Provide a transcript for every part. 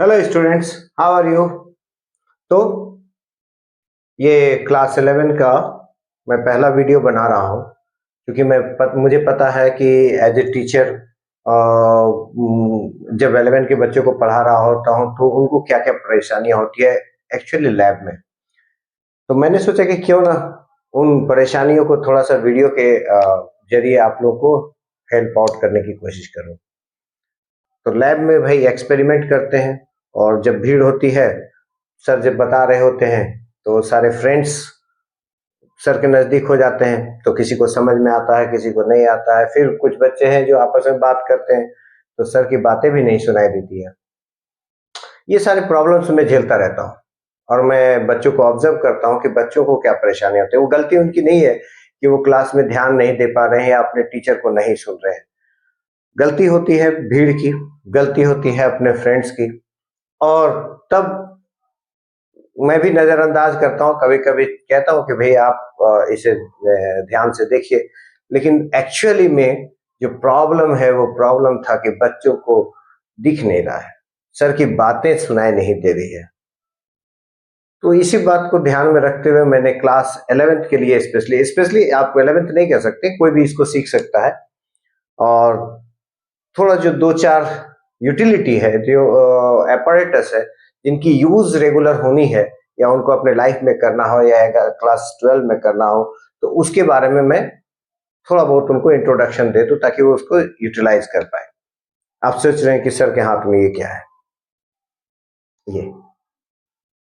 Hello students, how are you. तो ये class 11 का मैं पहला वीडियो बना रहा हूँ क्योंकि मुझे पता है कि एज ए टीचर जब 11 के बच्चों को पढ़ा रहा होता हूँ तो उनको क्या क्या परेशानियाँ होती है एक्चुअली लैब में। तो मैंने सोचा कि क्यों ना उन परेशानियों को थोड़ा सा वीडियो के जरिए आप लोग को हेल्प आउट करने की कोशिश करूँ। तो लैब में भाई एक्सपेरिमेंट करते हैं और जब भीड़ होती है, सर जब बता रहे होते हैं तो सारे फ्रेंड्स सर के नज़दीक हो जाते हैं, तो किसी को समझ में आता है, किसी को नहीं आता है। फिर कुछ बच्चे हैं जो आपस में बात करते हैं तो सर की बातें भी नहीं सुनाई देती है। ये सारे प्रॉब्लम्स मैं झेलता रहता हूँ और मैं बच्चों को ऑब्जर्व करता हूँ कि बच्चों को क्या परेशानी होती है। वो गलती उनकी नहीं है कि वो क्लास में ध्यान नहीं दे पा रहे हैं या अपने टीचर को नहीं सुन रहे हैं। गलती होती है भीड़ की, गलती होती है अपने फ्रेंड्स की। और तब मैं भी नजरअंदाज करता हूँ, कभी कभी कहता हूँ कि भाई आप इसे ध्यान से देखिए। लेकिन एक्चुअली में जो प्रॉब्लम है वो प्रॉब्लम था कि बच्चों को दिख नहीं रहा है, सर की बातें सुनाई नहीं दे रही है। तो इसी बात को ध्यान में रखते हुए मैंने क्लास 11th के लिए स्पेशली आप 11th नहीं कह सकते, कोई भी इसको सीख सकता है। और थोड़ा जो दो चार यूटिलिटी है, जो एपरेटस है जिनकी यूज रेगुलर होनी है या उनको अपने लाइफ में करना हो या क्लास 12 में करना हो, तो उसके बारे में मैं थोड़ा बहुत उनको इंट्रोडक्शन दे दूं ताकि वो उसको यूटिलाइज कर पाए। आप सोच रहे हैं कि सर के हाथ में ये क्या है। ये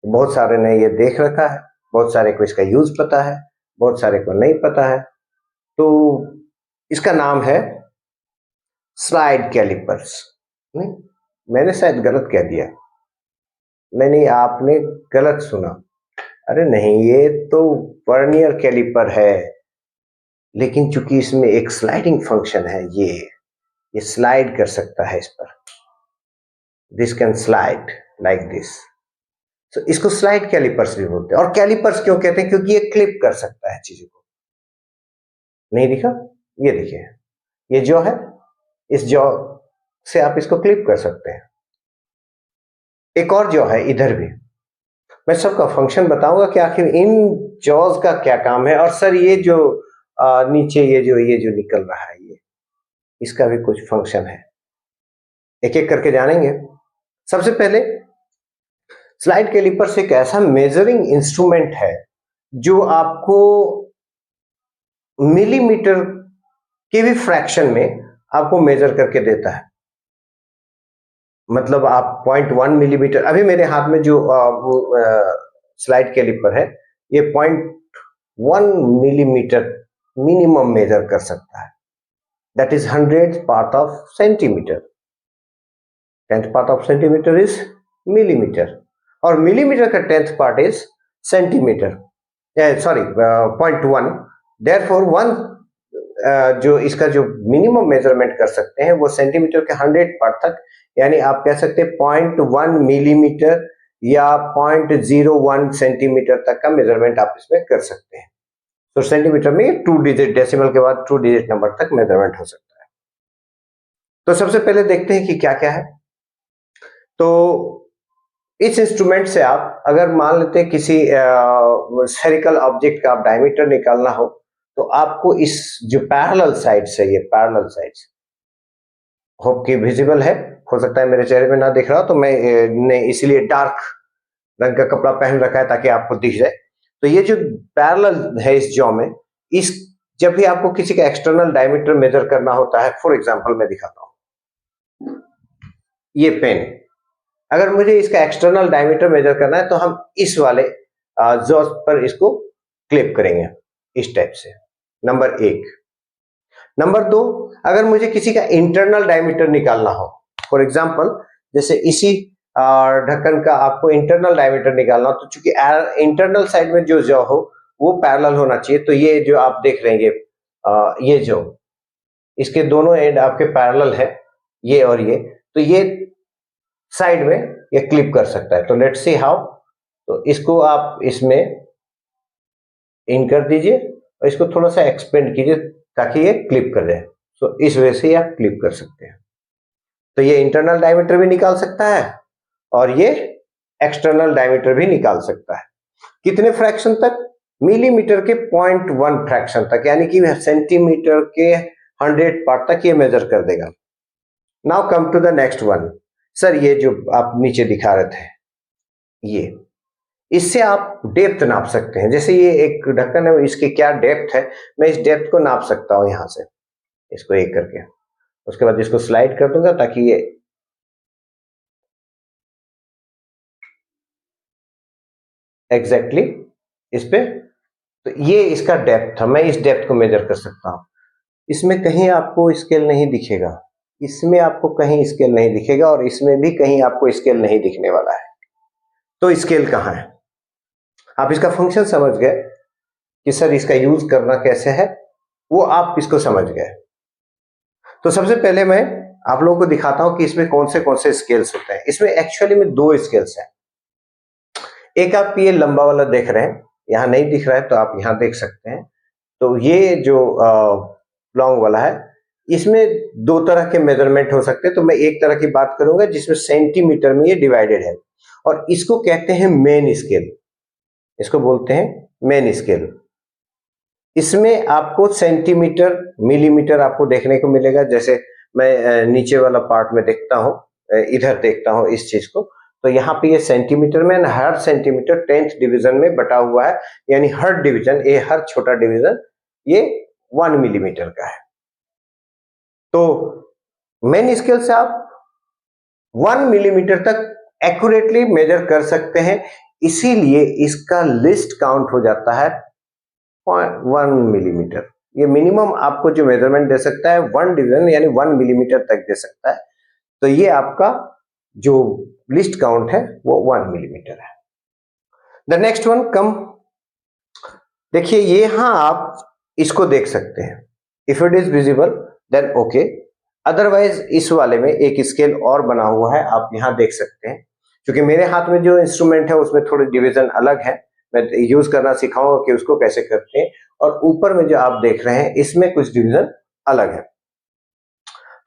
बहुत सारे ने ये देख रखा है, बहुत सारे को इसका यूज पता है, बहुत सारे को नहीं पता है। तो इसका नाम है स्लाइड कैलिपर्स। नहीं, मैंने शायद गलत कह दिया। नहीं, आपने गलत सुना। अरे नहीं, ये तो वर्नियर कैलिपर है, लेकिन चूंकि इसमें एक स्लाइडिंग फंक्शन है, ये स्लाइड कर सकता है इस पर। This can slide like this. तो इसको स्लाइड कैलिपर्स भी बोलते हैं। और कैलिपर्स क्यों कहते हैं? क्योंकि ये क्लिप कर सकता है चीजों को। नहीं दिखा? ये देखिए, ये जॉ है, इस जॉ से आप इसको क्लिप कर सकते हैं। एक और जॉ है इधर भी। मैं सबका फंक्शन बताऊंगा कि आखिर इन जॉज का क्या काम है। और सर ये जो नीचे ये जो निकल रहा है, ये इसका भी कुछ फंक्शन है, एक एक करके जानेंगे। सबसे पहले स्लाइड कैलिपर्स एक ऐसा मेजरिंग इंस्ट्रूमेंट है जो आपको मिलीमीटर के भी फ्रैक्शन में आपको मेजर करके देता है। मतलब आप 0.1 मिलीमीटर, अभी मेरे हाथ में जो स्लाइड कैलिपर है, ये 0.1 मिलीमीटर मिनिमम मेजर कर सकता है। That is 100th part of centimetre. 10th part of centimetre is millimetre, और मिलीमीटर का 10th part is centimetre, sorry 0.1। Therefore one जो इसका जो मिनिमम मेजरमेंट कर सकते हैं वो सेंटीमीटर के 100 पार्ट तक, यानी आप कह सकते हैं 0.1 मिलीमीटर या 0.01 सेंटीमीटर तक का मेजरमेंट आप इसमें कर सकते हैं। तो सेंटीमीटर में 2 डिजिट, डेसिमल के बाद 2 डिजिट नंबर तक मेजरमेंट हो सकता है। तो सबसे पहले देखते हैं कि क्या क्या है। तो इस इंस्ट्रूमेंट से आप अगर मान लेते हैं किसी स्फेरिकल ऑब्जेक्ट का आप डायमीटर निकालना हो, तो आपको इस जो पैरेलल साइड्स है, ये पैरेलल साइड्स होप कि विजिबल है, हो सकता है मेरे चेहरे में ना दिख रहा हो, तो मैं ने इसीलिए डार्क रंग का कपड़ा पहन रखा है ताकि आपको दिख जाए। तो ये जो पैरेलल है इस जॉ में, इस जब भी आपको किसी का एक्सटर्नल डायमीटर मेजर करना होता है, फॉर एग्जांपल मैं दिखाता हूं, ये पेन, अगर मुझे इसका एक्सटर्नल डायमीटर मेजर करना है तो हम इस वाले जॉ पर इसको क्लिप करेंगे इस टाइप से, नंबर 1। नंबर 2, अगर मुझे किसी का इंटरनल डायमीटर निकालना हो, फॉर एग्जांपल जैसे इसी ढक्कन का आपको इंटरनल डायमीटर निकालना हो, तो चूंकि इंटरनल साइड में जो जॉ हो वो पैरेलल होना चाहिए। तो ये जो आप देख रहे हैं, ये जो इसके दोनों एंड आपके पैरेलल है, ये और ये, तो ये साइड में ये क्लिप कर सकता है। तो लेट्स सी हाउ। तो इसको आप इसमें इन कर दीजिए और इसको थोड़ा सा एक्सपेंड कीजिए ताकि ये क्लिप कर जाए। तो इस वजह से आप क्लिप कर सकते हैं। तो ये इंटरनल डायमीटर भी निकाल सकता है और ये एक्सटर्नल डायमीटर भी निकाल सकता है। कितने फ्रैक्शन तक? मिलीमीटर के 0.1 फ्रैक्शन तक, यानी कि सेंटीमीटर के 100 पार्ट तक ये मेजर कर देगा। Now come to the next one. Sir ये जो आप नीचे दिखा रहे थे, ये इससे आप डेप्थ नाप सकते हैं। जैसे ये एक ढक्कन है, इसकी क्या डेप्थ है, मैं इस डेप्थ को नाप सकता हूं यहां से, इसको एक करके। उसके बाद इसको स्लाइड कर दूंगा ताकि ये एग्जैक्टली इस पे, तो ये इसका डेप्थ था, मैं इस डेप्थ को मेजर कर सकता हूं। इसमें कहीं आपको स्केल नहीं दिखेगा, इसमें आपको कहीं स्केल नहीं दिखेगा, और इसमें भी कहीं आपको स्केल नहीं दिखने वाला है। तो स्केल कहां है? आप इसका फंक्शन समझ गए कि सर इसका यूज करना कैसे है, वो आप इसको समझ गए। तो सबसे पहले मैं आप लोगों को दिखाता हूं कि इसमें कौन से स्केल्स होते हैं। इसमें एक्चुअली में दो स्केल्स हैं। एक आप ये लंबा वाला देख रहे हैं, यहां नहीं दिख रहा है तो आप यहां देख सकते हैं। तो ये जो लॉन्ग वाला है, इसमें दो तरह के मेजरमेंट हो सकते हैं। तो मैं एक तरह की बात करूंगा जिसमें सेंटीमीटर में ये डिवाइडेड है, और इसको कहते हैं मेन स्केल। इसको बोलते हैं मेन स्केल। इसमें आपको सेंटीमीटर, मिलीमीटर आपको देखने को मिलेगा। जैसे मैं नीचे वाला पार्ट में देखता हूं, इधर देखता हूं इस चीज को, तो यहाँ पे ये सेंटीमीटर में, हर सेंटीमीटर 10th डिवीजन में बटा हुआ है, यानी हर डिवीजन, ये हर छोटा डिवीजन ये 1 मिलीमीटर का है। तो मेन स्केल से आप 1 मिलीमीटर तक एक्यूरेटली मेजर कर सकते हैं, इसीलिए इसका लिस्ट काउंट हो जाता है 1 मिलीमीटर। ये मिनिमम आपको जो मेजरमेंट दे सकता है 1 डिवीजन यानी 1 मिलीमीटर तक दे सकता है। तो ये आपका जो लिस्ट काउंट है वो 1 मिलीमीटर है। द नेक्स्ट वन कम, देखिए ये, हाँ आप इसको देख सकते हैं। If it is visible then okay, otherwise इस वाले में एक स्केल और बना हुआ है, आप यहां देख सकते हैं। क्योंकि मेरे हाथ में जो इंस्ट्रूमेंट है उसमें थोड़े डिवीजन अलग है, मैं यूज करना सिखाऊंगा कि उसको कैसे करते हैं। और ऊपर में जो आप देख रहे हैं इसमें कुछ डिवीजन अलग है।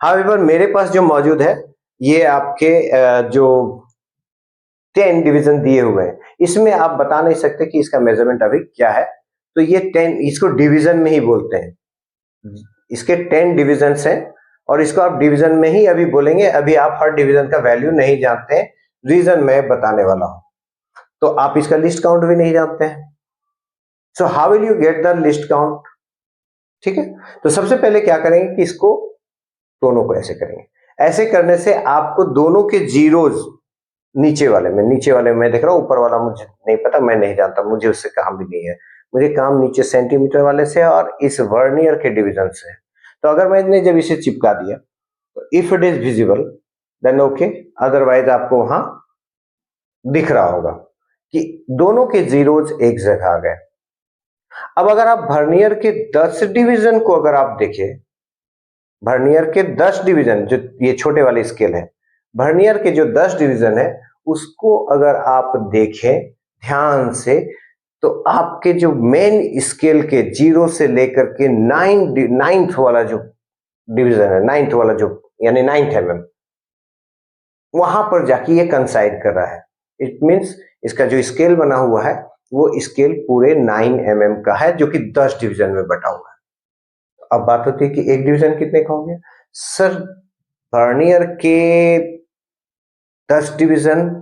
हाउएवर मेरे पास जो मौजूद है ये आपके जो 10 डिवीजन दिए हुए हैं, इसमें आप बता नहीं सकते कि इसका मेजरमेंट अभी क्या है। तो ये 10, इसको डिवीजन में ही बोलते हैं। इसके 10 डिवीजन हैं, और इसको आप डिवीजन में ही अभी बोलेंगे। अभी आप हर डिवीजन का वैल्यू नहीं जानते हैं, रीजन मैं बताने वाला हूं। तो आप इसका लिस्ट काउंट भी नहीं जानते हैं। So how will you get the list count? ठीक है, तो सबसे पहले क्या करेंगे कि इसको दोनों को ऐसे करेंगे। ऐसे करने से आपको दोनों के जीरोज, नीचे वाले में मैं देख रहा हूं, ऊपर वाला मुझे नहीं पता, मैं नहीं जानता, मुझे उससे काम भी नहीं है। मुझे काम नीचे सेंटीमीटर वाले से और इस वर्नियर के डिवीजन से है। तो अगर मैंने जब इसे चिपका दिया तो if it is visible then okay, otherwise आपको वहां दिख रहा होगा कि दोनों के जीरोज एक जगह आ गए। अब अगर आप वर्नियर के 10 डिवीजन को अगर आप देखें, वर्नियर के 10 डिवीजन, जो ये छोटे वाले स्केल है, वर्नियर के जो 10 डिवीजन है उसको अगर आप देखें ध्यान से, तो आपके जो मेन स्केल के 0 से लेकर के 9th वाला जो डिवीजन है, 9th वाला जो यानी 9th mm, वहां पर जाके ये कंसाइड कर रहा है। इट मींस इसका जो स्केल बना हुआ है वो स्केल पूरे 9 mm का है, जो कि 10 डिवीजन में बटा हुआ है। अब बात होती है कि एक डिवीजन कितने का हो गया? सर वर्नियर के 10 डिवीजन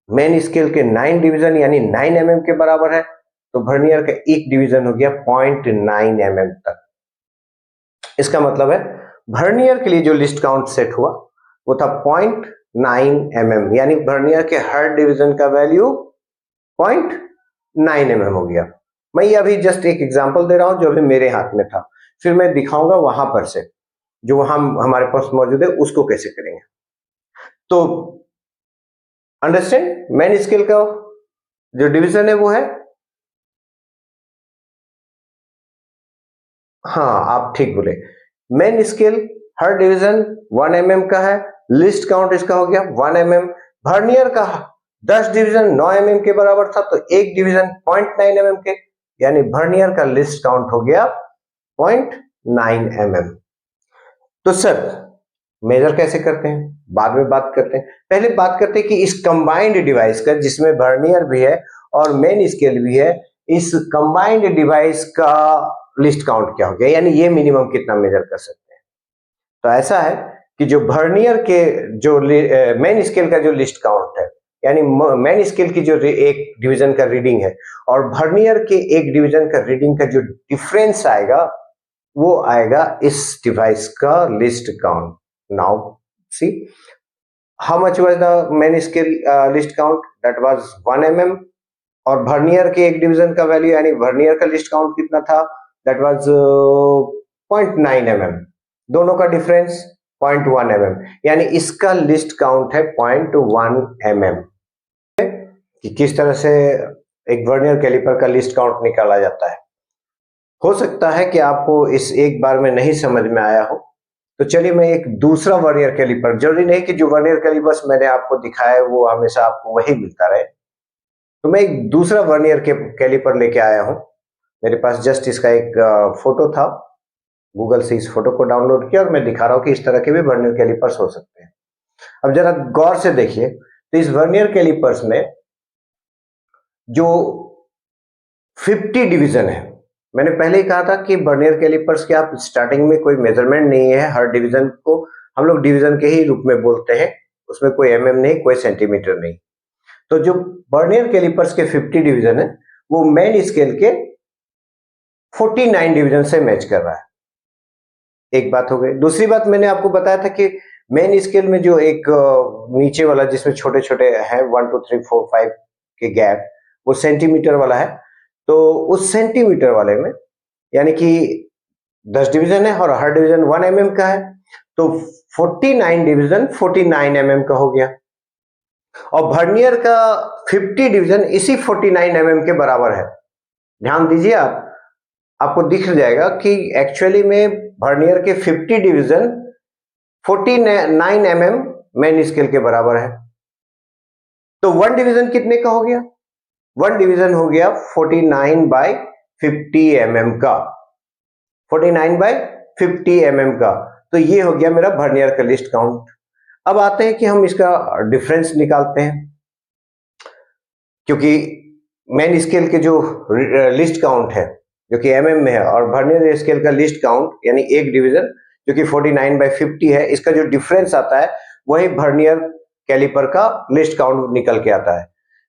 मेन स्केल के 9 डिवीजन यानी 9 mm के बराबर है, तो वर्नियर का एक डिवीजन हो गया 0.9 mm तक। इसका मतलब है वर्नियर के लिए जो लिस्ट काउंट सेट हुआ वो था 0.9 mm, यानी वर्नियर के हर डिवीजन का वैल्यू 0.9 mm हो गया। मैं ये अभी जस्ट एक एग्जांपल दे रहा हूं जो अभी मेरे हाथ में था, फिर मैं दिखाऊंगा वहां पर से जो वहां हमारे पास मौजूद है उसको कैसे करेंगे। तो अंडरस्टैंड, मेन स्केल का जो डिवीजन है वो है, हाँ आप ठीक बोले, मेन स्केल हर डिवीजन 1 mm का है, लिस्ट काउंट इसका हो गया 1 mm। वर्नियर का 10 डिवीजन 9 mm के बराबर था, तो एक डिवीजन 0.9 mm के, यानी वर्नियर का लिस्ट काउंट हो गया 0.9 mm। तो सर मेजर कैसे करते हैं? बाद में बात करते हैं। पहले बात करते हैं कि इस कंबाइंड डिवाइस का, जिसमें वर्नियर भी है और मेन स्केल भी है, इस कंबाइंड डिवाइस का लिस्ट काउंट क्या हो गया, यानी ये मिनिमम कितना मेजर कर सकते हैं। तो ऐसा है कि जो वर्नियर के जो मेन स्केल का जो लिस्ट काउंट है, यानी मेन स्केल की जो एक डिवीजन का रीडिंग है और वर्नियर के एक डिवीजन का रीडिंग का जो डिफरेंस आएगा, वो आएगा इस डिवाइस का list count. Now see how much was the main scale list count, that was 1 mm, और वर्नियर के एक डिवीजन का वैल्यू यानी वर्नियर का लिस्ट काउंट कितना था, दैट वाज 0.9 mm। दोनों का डिफरेंस 0.1 mm, यानी इसका लिस्ट काउंट है 0.1 mm। कि किस तरह से एक वर्नियर कैलिपर का लिस्ट काउंट निकाला जाता है। हो सकता है कि आपको इस एक बार में नहीं समझ में आया हो, तो चलिए मैं एक दूसरा वर्नियर कैलिपर, जरूरी नहीं कि जो वर्नियर कैलिपर्स मैंने आपको दिखाया है वो हमेशा आपको वही मिलता रहे, तो मैं एक दूसरा वर्नियर के कैलिपर लेके आया हूं। मेरे पास जस्ट इसका एक फोटो था, गूगल से इस फोटो को डाउनलोड किया और मैं दिखा रहा हूं कि इस तरह के भी वर्नियर कैलिपर्स हो सकते हैं। अब जरा गौर से देखिए, तो इस वर्नियर कैलिपर्स में जो 50 डिवीजन है, मैंने पहले ही कहा था कि वर्नियर कैलिपर्स के आप स्टार्टिंग में कोई मेजरमेंट नहीं है, हर डिवीजन को हम लोग डिवीजन के ही रूप में बोलते हैं, उसमें कोई mm नहीं, कोई सेंटीमीटर नहीं। तो जो वर्नियर कैलिपर्स के 50 डिवीजन है वो मेन स्केल के 49 डिवीजन से मैच कर रहा है। एक बात हो गई। दूसरी बात मैंने आपको बताया था कि मेन स्केल में जो एक नीचे वाला जिसमें छोटे छोटे हैं 1 2 3 4 5 के गैप, वो सेंटीमीटर वाला है। तो उस सेंटीमीटर वाले में यानी कि 10 डिवीजन है और हर डिवीजन 1 mm का है, तो 49 डिवीजन 49 mm का हो गया। और वर्नियर का 50 डिवीजन इसी 49 mm के बराबर है। ध्यान दीजिए, आपको दिख जाएगा कि एक्चुअली में वर्नियर के 50 डिवीजन 49 mm मेन स्केल के बराबर है। तो 1 डिवीजन कितने का हो गया? 1 डिवीजन हो गया 49/50 mm का, 49/50 mm का। तो ये हो गया मेरा वर्नियर का लिस्ट काउंट। अब आते हैं कि हम इसका डिफरेंस निकालते हैं, क्योंकि मेन स्केल के जो लिस्ट काउंट है जो कि mm में है और वर्नियर स्केल का लिस्ट काउंट यानी एक डिवीजन जो कि 49/50 है, इसका जो डिफरेंस आता है वही वर्नियर कैलिपर का लिस्ट काउंट निकल के आता है।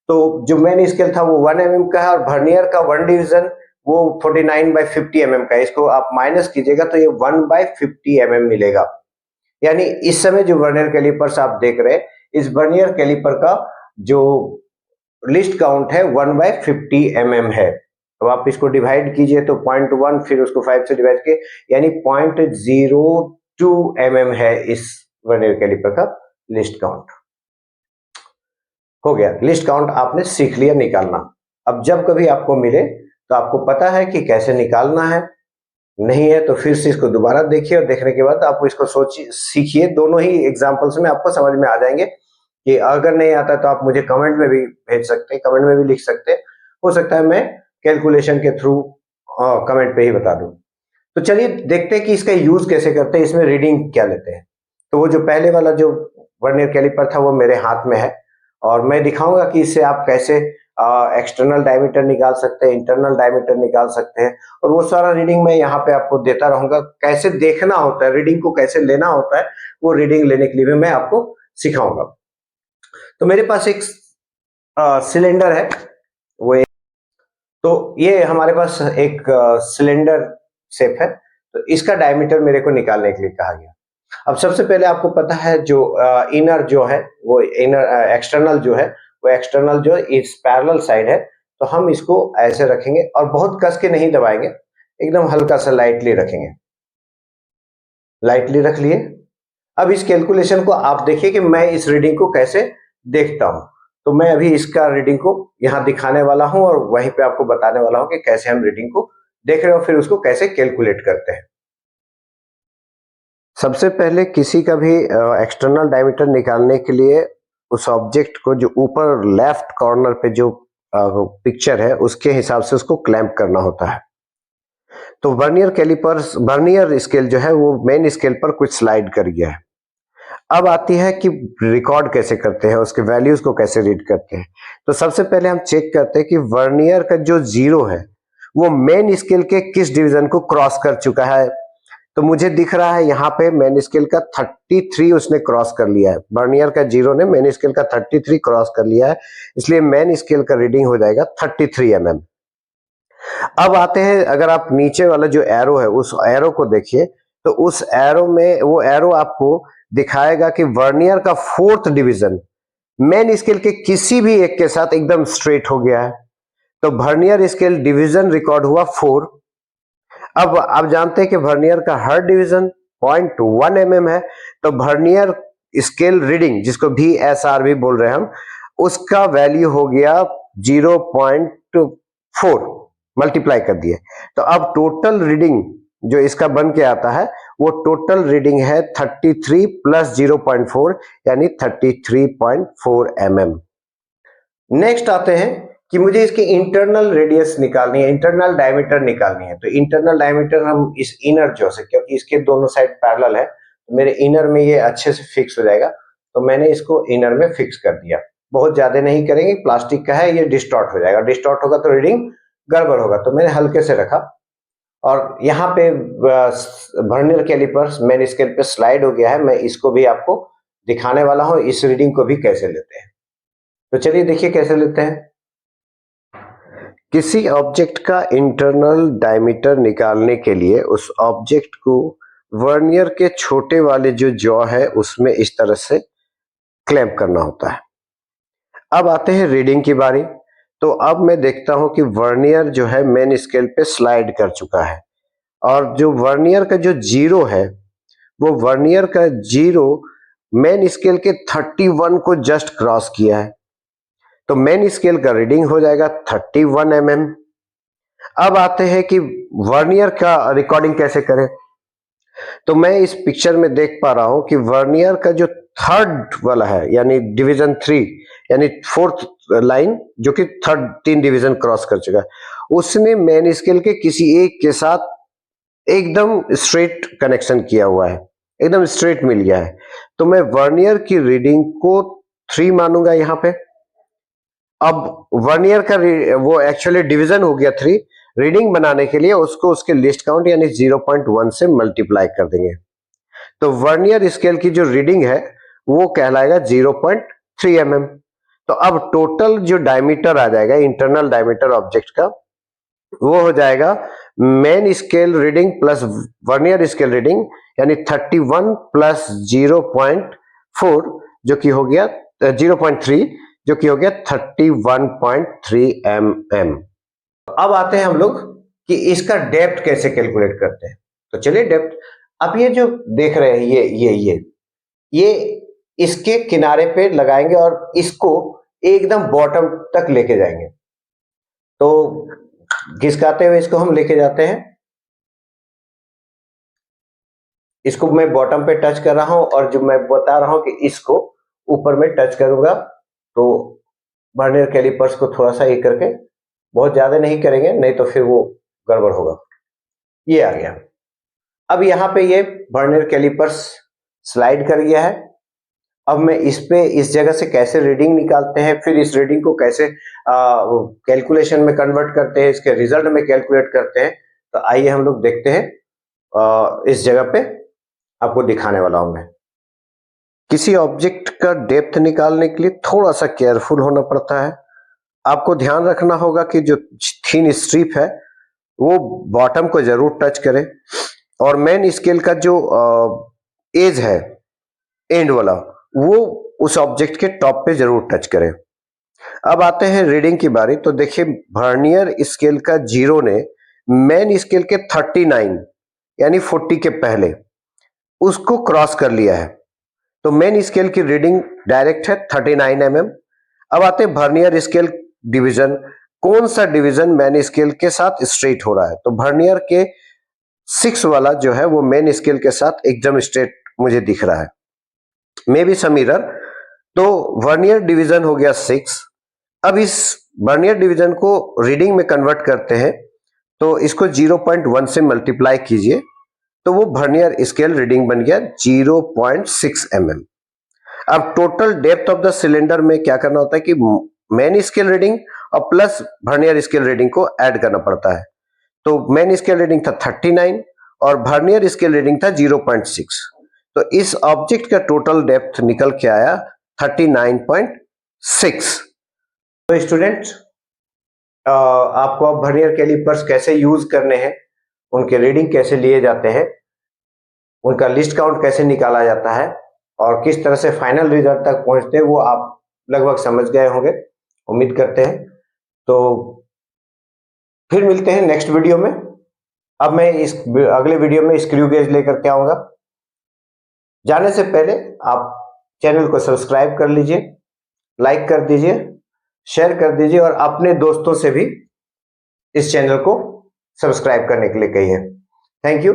तो जो मेन स्केल था वो 1 mm का है और वर्नियर का 1 डिवीजन वो 49/50 mm का है। इसको आप माइनस कीजिएगा तो ये 1/50 mm मिलेगा। यानी इस समय जो वर्नियर कैलिपर्स आप देख रहे हैं, इस वर्नियर कैलिपर का जो लिस्ट काउंट है 1/50 mm है। अब आप इसको डिवाइड कीजिए तो 0.1 फिर उसको 5 से डिवाइड किए, यानी 0.02 mm है इस वर्नियर कैलिपर का लिस्ट काउंट। हो गया, लिस्ट काउंट आपने सीख लिया निकालना। अब जब कभी आपको मिले तो आपको पता है कि कैसे निकालना है। नहीं है तो फिर से इसको दोबारा देखिए और देखने के बाद आपको इसको सोचिए, सीखिए। दोनों ही एग्जांपल्स में आपको समझ में आ जाएंगे। कि अगर नहीं आता तो आप मुझे कमेंट में भी भेज सकते हैं, कमेंट में भी लिख सकते हैं। हो सकता है मैं कैलकुलेशन के थ्रू कमेंट पे ही बता दूं। तो चलिए देखते हैं कि इसका यूज कैसे करते हैं, इसमें रीडिंग क्या लेते हैं। तो वो जो पहले वाला जो वर्नियर कैलिपर था वो मेरे हाथ में है और मैं दिखाऊंगा कि इससे आप कैसे एक्सटर्नल डायमीटर निकाल सकते हैं, इंटरनल डायमीटर निकाल सकते हैं, और वो सारा रीडिंग मैं यहाँ पे आपको देता रहूंगा। कैसे देखना होता है, रीडिंग को कैसे लेना होता है, वो रीडिंग लेने के लिए भी मैं आपको सिखाऊंगा। तो मेरे पास एक सिलेंडर है, वो तो ये हमारे पास एक सिलेंडर शेप है, तो इसका डायमीटर मेरे को निकालने के लिए कहा गया। अब सबसे पहले आपको पता है जो इनर जो है वो इनर एक्सटर्नल जो है वो एक्सटर्नल जो इस पैरेलल साइड है, तो हम इसको ऐसे रखेंगे और बहुत कस के नहीं दबाएंगे, एकदम हल्का सा लाइटली रखेंगे। लाइटली रख लिए। अब इस कैलकुलेशन को आप देखिए कि मैं इस रीडिंग को कैसे देखता हूं। तो मैं अभी इसका रीडिंग को यहां दिखाने वाला हूं और वहीं पे आपको बताने वाला हूं कि कैसे हम रीडिंग को देख रहे हो, फिर उसको कैसे कैलकुलेट करते हैं। सबसे पहले किसी का भी एक्सटर्नल डायमीटर निकालने के लिए उस ऑब्जेक्ट को जो ऊपर लेफ्ट कॉर्नर पे जो पिक्चर है उसके हिसाब से उसको क्लैंप करना होता है। तो वर्नियर कैलिपर्स वर्नियर स्केल जो है वो मेन स्केल पर कुछ स्लाइड कर गया है। अब आती है कि रिकॉर्ड कैसे करते हैं, उसके वैल्यूज को कैसे रीड करते हैं। तो सबसे पहले हम चेक करते हैं कि वर्नियर का जो जीरो है वो मेन स्केल के किस डिवीजन को क्रॉस कर चुका है। तो मुझे दिख रहा है यहाँ पे मेन स्केल का 33 उसने क्रॉस कर लिया है। वर्नियर का जीरो ने मेन स्केल का 33 क्रॉस कर लिया है, इसलिए मेन स्केल का रीडिंग हो जाएगा 33 mm। अब आते हैं, अगर आप नीचे वाला जो एरो है उस एरो को देखिए, तो उस एरो में वो एरो आपको दिखाएगा कि वर्नियर का फोर्थ डिवीजन मेन स्केल के किसी भी एक के साथ एकदम स्ट्रेट हो गया है। तो वर्नियर स्केल डिवीजन रिकॉर्ड हुआ 4। अब आप जानते हैं कि वर्नियर का हर डिवीजन 0.1 mm है, तो वर्नियर स्केल रीडिंग, जिसको VSR भी बोल रहे हैं हम, उसका वैल्यू हो गया 0.4 मल्टीप्लाई कर दिए। तो अब टोटल रीडिंग जो इसका बन के आता है वो टोटल रीडिंग है 33 प्लस 0.4 यानी 33.4 mm। नेक्स्ट आते हैं कि मुझे इसकी इंटरनल रेडियस निकालनी है, इंटरनल डायमीटर निकालनी है। तो इंटरनल डायमीटर हम इस इनर जो से, क्योंकि इसके दोनों साइड पैरेलल है, तो मेरे इनर में ये अच्छे से फिक्स हो जाएगा, तो मैंने इसको इनर में फिक्स कर दिया। बहुत ज्यादा नहीं करेंगे, प्लास्टिक का है, ये डिस्टॉर्ट हो जाएगा, डिस्टॉर्ट होगा तो रीडिंग गड़बड़ होगा, तो मैंने हल्के से रखा। और यहाँ पे वर्नियर कैलिपर्स मेन स्केल पे स्लाइड हो गया है, मैं इसको भी आपको दिखाने वाला हूँ, इस रीडिंग को भी कैसे लेते हैं। तो चलिए देखिए कैसे लेते हैं। किसी ऑब्जेक्ट का इंटरनल डायमीटर निकालने के लिए उस ऑब्जेक्ट को वर्नियर के छोटे वाले जो जॉ है उसमें इस तरह से क्लैंप करना होता है। अब आते हैं रीडिंग की बारी। तो अब मैं देखता हूं कि वर्नियर जो है मेन स्केल पे स्लाइड कर चुका है, और जो वर्नियर का जो जीरो है वो वर्नियर का जीरो मेन स्केल के 31 को जस्ट क्रॉस किया है, तो मेन स्केल का रीडिंग हो जाएगा 31 mm। अब आते हैं कि वर्नियर का रिकॉर्डिंग कैसे करें। तो मैं इस पिक्चर में देख पा रहा हूं कि वर्नियर का जो थर्ड वाला है यानी डिवीजन 3 यानी फोर्थ लाइन जो कि थर्ड 3 डिवीजन क्रॉस कर चुका है, उसने मेन स्केल के किसी एक के साथ एकदम स्ट्रेट कनेक्शन किया हुआ है, एकदम स्ट्रेट मिल गया है। तो मैं वर्नियर की रीडिंग को 3 मानूंगा यहाँ पे। अब वर्नियर का वो एक्चुअली डिवीजन हो गया 3, रीडिंग बनाने के लिए उसको उसके लिस्ट काउंट यानी 0.1 से मल्टीप्लाई कर देंगे, तो वर्नियर स्केल की जो रीडिंग है वो कहलाएगा 0.3 mm। तो अब टोटल जो डायमीटर आ जाएगा इंटरनल डायमीटर ऑब्जेक्ट का, वो हो जाएगा main scale reading plus vernier scale reading यानी 31 प्लस 0.4 जो कि हो गया 0.3 जो कि हो गया 31.3 mm। अब आते हैं हम लोग कि इसका डेप्थ कैसे कैलकुलेट करते हैं। तो चलिए डेप्थ, अब ये जो देख रहे हैं ये इसके किनारे पे लगाएंगे और इसको एकदम बॉटम तक लेके जाएंगे। तो घिसकाते हुए इसको हम लेके जाते हैं, इसको मैं बॉटम पे टच कर रहा हूं और जो मैं बता रहा हूं कि इसको ऊपर में टच करूंगा, तो वर्नियर कैलिपर्स को थोड़ा सा ये करके, बहुत ज्यादा नहीं करेंगे नहीं तो फिर वो गड़बड़ होगा। ये आ गया। अब यहाँ पे ये वर्नियर कैलिपर्स स्लाइड कर गया है। अब मैं इस जगह से कैसे रीडिंग निकालते हैं, फिर इस रीडिंग को कैसे कैलकुलेशन में कन्वर्ट करते हैं, इसके रिजल्ट में कैलकुलेट करते हैं, तो आइए हम लोग देखते हैं। इस जगह पे आपको दिखाने वाला हूं मैं। किसी ऑब्जेक्ट का डेप्थ निकालने के लिए थोड़ा सा केयरफुल होना पड़ता है। आपको ध्यान रखना होगा कि जो थिन स्ट्रिप है वो बॉटम को जरूर टच करे, और मेन स्केल का जो एज है एंड वाला वो उस ऑब्जेक्ट के टॉप पे जरूर टच करे। अब आते हैं रीडिंग की बारी। तो देखिए वर्नियर स्केल का जीरो ने मेन स्केल के 39 यानी 40 के पहले उसको क्रॉस कर लिया है, तो मेन स्केल की रीडिंग डायरेक्ट है 39 mm। अब आते हैं वर्नियर स्केल डिवीजन, कौन सा डिवीजन मेन स्केल के साथ स्ट्रेट हो रहा है। तो वर्नियर के 6 वाला जो है वो मेन स्केल के साथ एकदम स्ट्रेट मुझे दिख रहा है, मे बी समीरर। तो वर्नियर डिवीजन हो गया 6। अब इस वर्नियर डिवीजन को रीडिंग में कन्वर्ट करते हैं, तो इसको 0.1 से मल्टीप्लाई कीजिए, तो वो वर्नियर स्केल रीडिंग बन गया 0.6 mm। अब total depth of the cylinder में क्या करना होता है कि मेन स्केल रीडिंग और प्लस वर्नियर स्केल रीडिंग को ऐड करना पड़ता है। तो मेन स्केल रीडिंग था 39 और वर्नियर स्केल रीडिंग था 0.6। तो इस ऑब्जेक्ट का टोटल डेप्थ निकल के आया 39.6। तो स्टूडेंट्स, आपको अब वर्नियर कैलिपर्स कैसे यूज करने हैं, उनके रीडिंग कैसे लिए जाते हैं, उनका लिस्ट काउंट कैसे निकाला जाता है और किस तरह से फाइनल रिजल्ट तक पहुंचते हैं, वो आप लगभग समझ गए होंगे, उम्मीद करते हैं। तो फिर मिलते हैं नेक्स्ट वीडियो में। अब मैं इस अगले वीडियो में स्क्रू गेज लेकर के आऊंगा। जाने से पहले आप चैनल को सब्सक्राइब कर लीजिए, लाइक कर दीजिए, शेयर कर दीजिए और अपने दोस्तों से भी इस चैनल को सब्सक्राइब करने के लिए कहिए। Thank you.